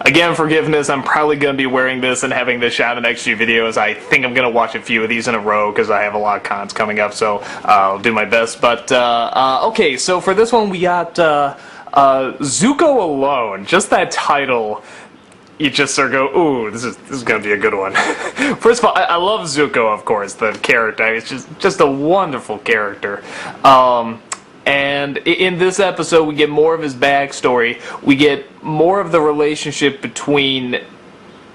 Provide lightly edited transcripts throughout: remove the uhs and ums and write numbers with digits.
Again, forgiveness, I'm probably going to be wearing this and having this shot in the next few videos. I think I'm going to watch a few of these in a row because I have a lot of cons coming up, so I'll do my best. But, okay, so for this one we got Zuko Alone. Just that title, you just sort of go, ooh, this is going to be a good one. First of all, I love Zuko, of course, the character. It's just a wonderful character. And in this episode, we get more of his backstory. We get more of the relationship between,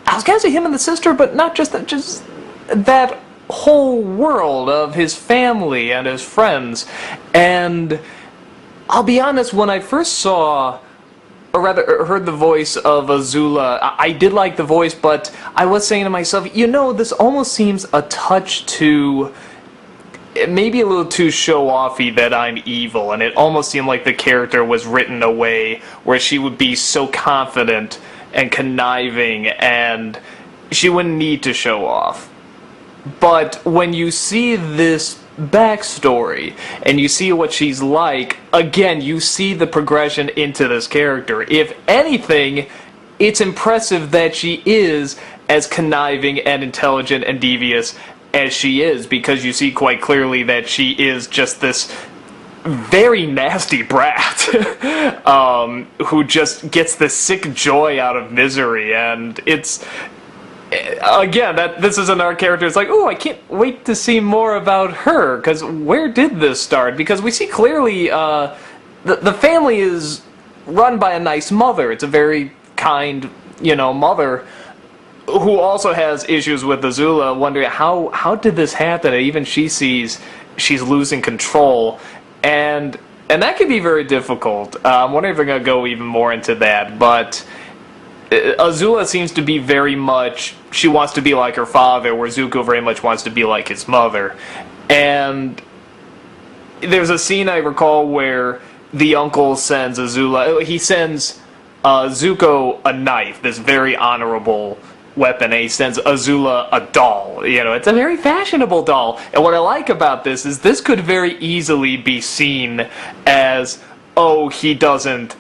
I was going to say him and the sister, but not just that, just that whole world of his family and his friends. And I'll be honest, when I first saw, or rather heard the voice of Azula, I did like the voice, but I was saying to myself, you know, this almost seems a touch too, maybe a little too show-offy that I'm evil, and it almost seemed like the character was written a way where she would be so confident and conniving, and she wouldn't need to show off. But when you see this backstory, and you see what she's like, again, you see the progression into this character. If anything, it's impressive that she is as conniving and intelligent and devious as she is, because you see quite clearly that she is just this very nasty brat who just gets the sick joy out of misery. And it's, again, this is another character. It's like, oh, I can't wait to see more about her, because where did this start? Because we see clearly the family is run by a nice mother. It's a very kind, mother, who also has issues with Azula, wondering how did this happen, and even she sees she's losing control, and that can be very difficult. I'm wondering if they're going to go even more into that, but Azula seems to be very much, she wants to be like her father, where Zuko very much wants to be like his mother. And there's a scene I recall where the uncle sends Azula, he sends Zuko a knife, this very honorable weapon, and he sends Azula a doll. It's a very fashionable doll. And what I like about this is this could very easily be seen as, oh, he doesn't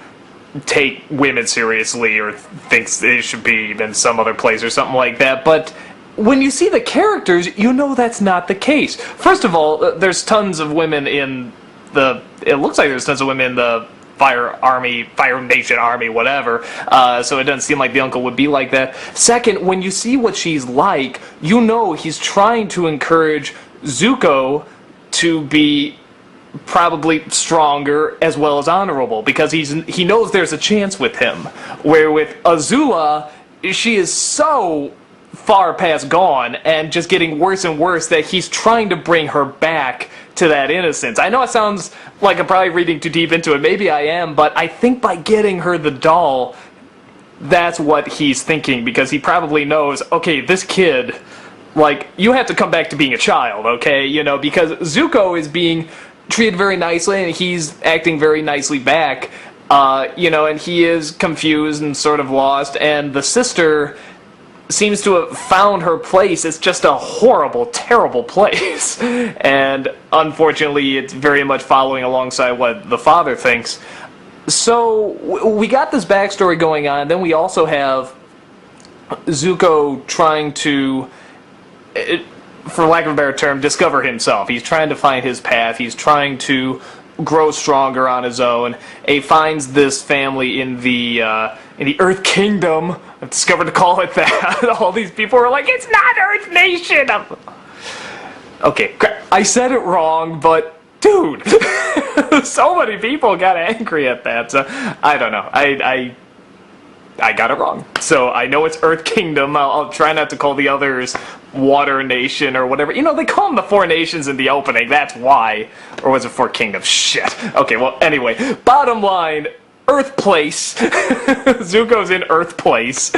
take women seriously, or thinks they should be in some other place or something like that. But when you see the characters, you know that's not the case. First of all, there's tons of women in it looks like there's tons of women in the Fire Nation Army, whatever, so it doesn't seem like the uncle would be like that. Second, when you see what she's like, you know he's trying to encourage Zuko to be probably stronger as well as honorable, because he knows there's a chance with him. Where with Azula, she is so far past gone and just getting worse and worse that he's trying to bring her back to that innocence. I know it sounds like I'm probably reading too deep into it, maybe I am, but I think by getting her the doll, that's what he's thinking, because he probably knows, okay, this kid, like, you have to come back to being a child, okay, because Zuko is being treated very nicely, and he's acting very nicely back, and he is confused and sort of lost, and the sister seems to have found her place. It's just a horrible, terrible place. And unfortunately, it's very much following alongside what the father thinks. So we got this backstory going on. Then we also have Zuko trying to, for lack of a better term, discover himself. He's trying to find his path. He's trying to grow stronger on his own. And he finds this family in the Earth Kingdom. I've discovered to call it that. All these people are like, it's not Earth Nation! Okay, I said it wrong, but dude, so many people got angry at that, so I don't know. I got it wrong. So I know it's Earth Kingdom. I'll try not to call the others Water Nation or whatever. They call them the Four Nations in the opening, that's why. Or was it Four Kingdoms? Shit. Okay, well, anyway, bottom line, Earth Place. Zuko's in Earth Place,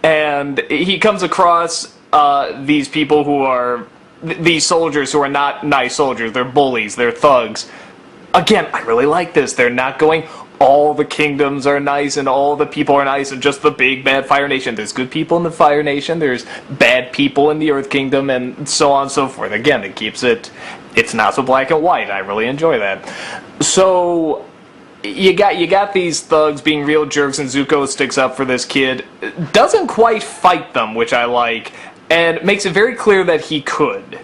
and he comes across these people who are, these soldiers who are not nice soldiers. They're bullies, they're thugs. Again, I really like this. They're not going, all the kingdoms are nice and all the people are nice and just the big bad Fire Nation. There's good people in the Fire Nation, there's bad people in the Earth Kingdom, and so on and so forth. Again, it keeps it's not so black and white. I really enjoy that. So you got these thugs being real jerks, and Zuko sticks up for this kid. Doesn't quite fight them, which I like, and makes it very clear that he could.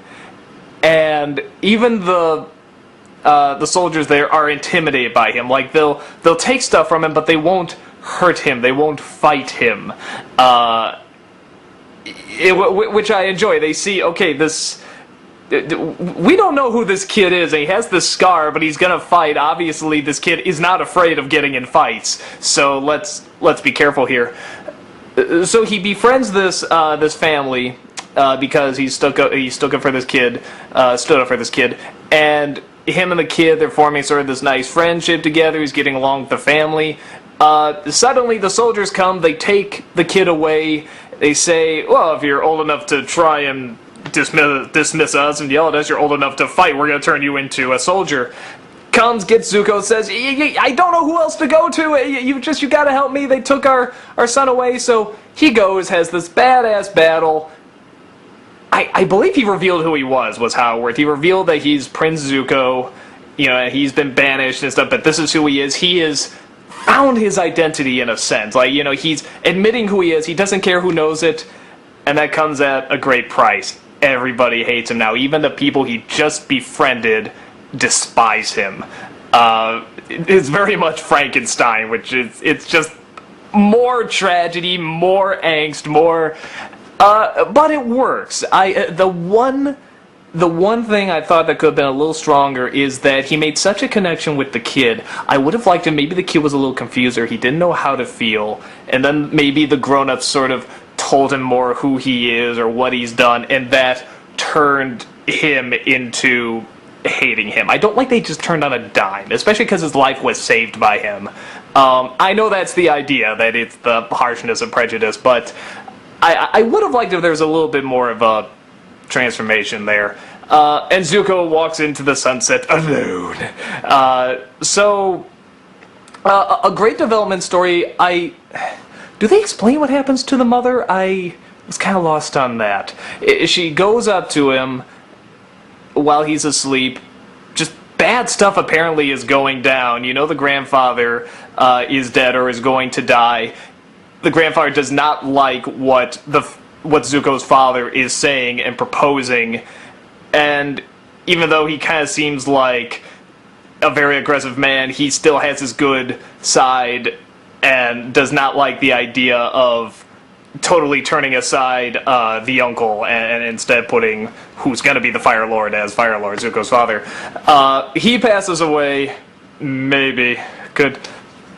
And even the soldiers there are intimidated by him. Like, they'll take stuff from him, but they won't hurt him. They won't fight him. Which I enjoy. They see, okay, this... We don't know who this kid is, and he has this scar, but he's gonna fight. Obviously, this kid is not afraid of getting in fights, so let's be careful here. So he befriends this family because he stood up for this kid, and him and the kid, they're forming sort of this nice friendship together. He's getting along with the family. Suddenly, the soldiers come. They take the kid away. They say, "Well, if you're old enough to try and dismiss us and yell at us, you're old enough to fight. We're going to turn you into a soldier." Comes, gets Zuko, says, "I don't know who else to go to. You got to help me. They took our son away." So he goes, has this badass battle. I believe he revealed who he was how it worked. He revealed that he's Prince Zuko. He's been banished and stuff, but this is who he is. He has found his identity in a sense. Like, he's admitting who he is. He doesn't care who knows it, and that comes at a great price. Everybody hates him now. Even the people he just befriended despise him. It's very much Frankenstein, which it's just more tragedy, more angst, more... but it works. The one thing I thought that could have been a little stronger is that he made such a connection with the kid. I would have liked it. Maybe the kid was a little confused, or he didn't know how to feel, and then maybe the grown-ups sort of told him more who he is or what he's done, and that turned him into hating him. I don't like they just turned on a dime, especially because his life was saved by him. I know that's the idea, that it's the harshness of prejudice, but I would have liked if there was a little bit more of a transformation there. And Zuko walks into the sunset alone. A great development story. Do they explain what happens to the mother? I was kind of lost on that. She goes up to him while he's asleep. Just bad stuff apparently is going down. The grandfather is dead or is going to die. The grandfather does not like what Zuko's father is saying and proposing. And even though he kind of seems like a very aggressive man, he still has his good side and does not like the idea of totally turning aside the uncle and instead putting who's going to be the Fire Lord as Fire Lord, Zuko's father. He passes away, maybe. Good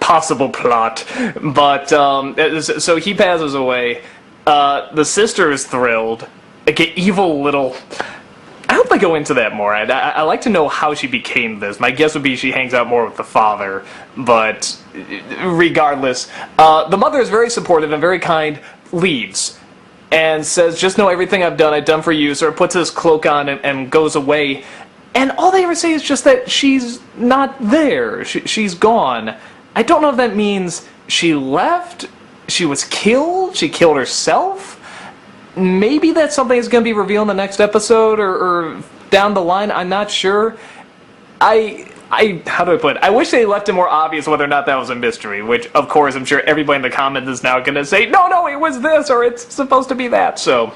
possible plot. But, so he passes away. The sister is thrilled. Like an evil little... I hope they go into that more. I like to know how she became this. My guess would be she hangs out more with the father, but regardless, the mother is very supportive and very kind, leaves, and says, "Just know everything I've done for you," sort of puts his cloak on and goes away, and all they ever say is just that she's not there, she's gone. I don't know if that means she left, she was killed, she killed herself. Maybe that's something that's going to be revealed in the next episode or down the line. I'm not sure. How do I put it? I wish they left it more obvious whether or not that was a mystery, which, of course, I'm sure everybody in the comments is now going to say, no, it was this, or it's supposed to be that. So,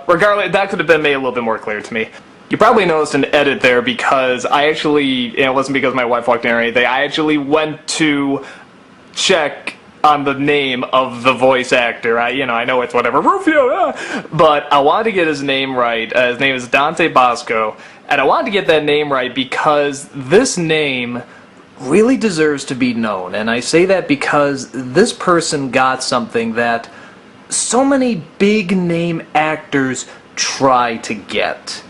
regardless, that could have been made a little bit more clear to me. You probably noticed an edit there because I actually, it wasn't because my wife walked in or anything, I actually went to check on the name of the voice actor. I know it's whatever, Rufio, but I wanted to get his name right. His name is Dante Bosco, and I wanted to get that name right because this name really deserves to be known, and I say that because this person got something that so many big name actors try to get.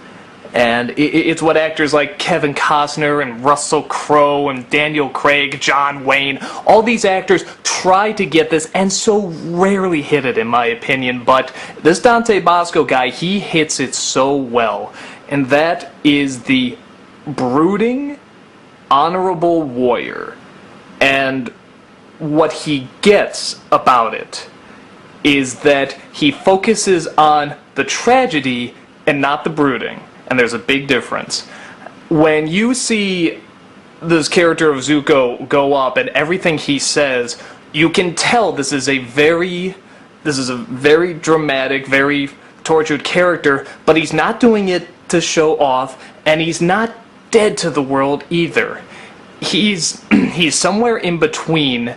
And it's what actors like Kevin Costner and Russell Crowe and Daniel Craig, John Wayne, all these actors try to get this and so rarely hit it, in my opinion. But this Dante Bosco guy, he hits it so well. And that is the brooding, honorable warrior. And what he gets about it is that he focuses on the tragedy and not the brooding. And there's a big difference. When you see this character of Zuko go up, and everything he says, you can tell this is a very dramatic, very tortured character, but he's not doing it to show off, and he's not dead to the world either. He's somewhere in between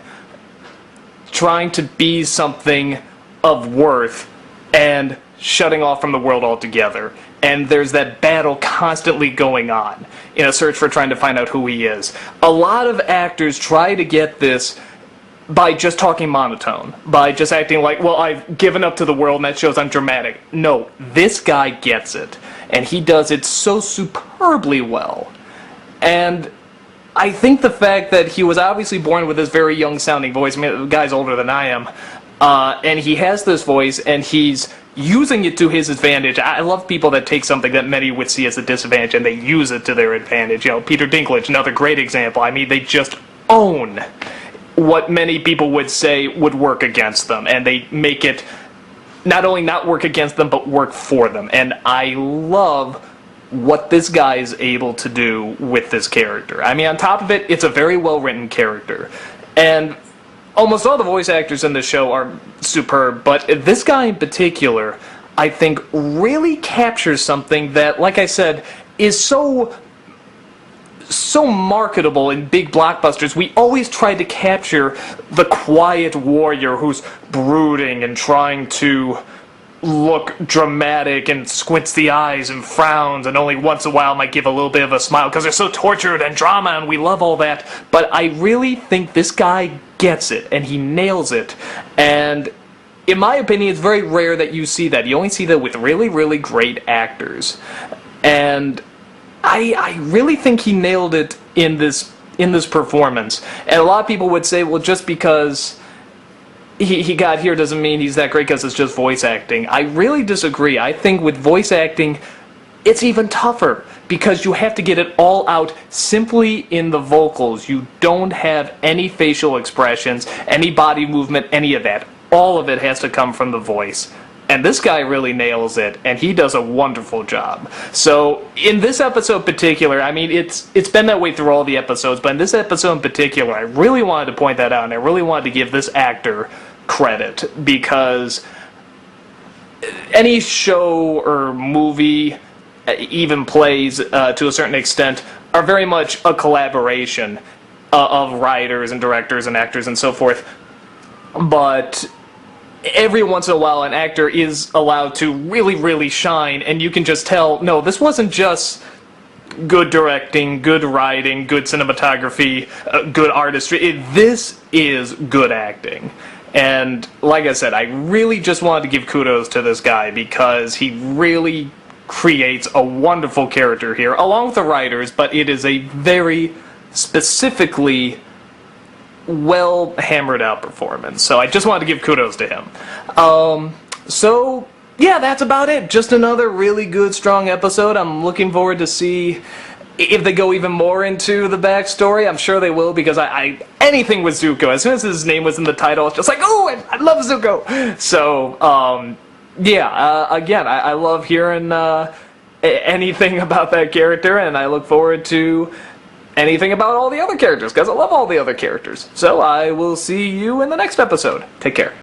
trying to be something of worth and shutting off from the world altogether. And there's that battle constantly going on in a search for trying to find out who he is. A lot of actors try to get this by just talking monotone, by just acting like, well, I've given up to the world and that shows I'm dramatic. No, this guy gets it, and he does it so superbly well. And I think the fact that he was obviously born with this very young sounding voice, I mean, the guy's older than I am, and he has this voice, and he's using it to his advantage. I love people that take something that many would see as a disadvantage and they use it to their advantage. You know, Peter Dinklage, another great example. I mean, they just own what many people would say would work against them, and they make it not only not work against them, but work for them. And I love what this guy is able to do with this character. I mean, on top of it, it's a very well-written character. And almost all the voice actors in the show are superb, but this guy in particular, I think, really captures something that, like I said, is so marketable in big blockbusters. We always try to capture the quiet warrior who's brooding and trying to look dramatic and squints the eyes and frowns and only once in a while might give a little bit of a smile because they're so tortured and drama and we love all that. But I really think this guy gets it and he nails it. And in my opinion, it's very rare that you see that. You only see that with really, really great actors. And I really think he nailed it in this performance. And a lot of people would say, well, just because he got here doesn't mean he's that great because it's just voice acting. I really disagree. I think with voice acting, it's even tougher because you have to get it all out simply in the vocals. You don't have any facial expressions, any body movement, any of that. All of it has to come from the voice. And this guy really nails it, and he does a wonderful job. So, in this episode in particular, I mean, it's been that way through all the episodes, but in this episode in particular, I really wanted to point that out, and I really wanted to give this actor credit, because any show or movie, even plays to a certain extent, are very much a collaboration of writers and directors and actors and so forth. But every once in a while an actor is allowed to really, really shine, and you can just tell, no, this wasn't just good directing, good writing, good cinematography, good artistry. This is good acting. And like I said, I really just wanted to give kudos to this guy because he really creates a wonderful character here, along with the writers, but it is a very specifically well hammered out performance. So I just wanted to give kudos to him. So yeah, that's about it. Just another really good, strong episode. I'm looking forward to see if they go even more into the backstory. I'm sure they will, because I anything with Zuko, as soon as his name was in the title, it's just like, oh, I love Zuko. So yeah, again, I love hearing anything about that character, and I look forward to anything about all the other characters, because I love all the other characters. So I will see you in the next episode. Take care.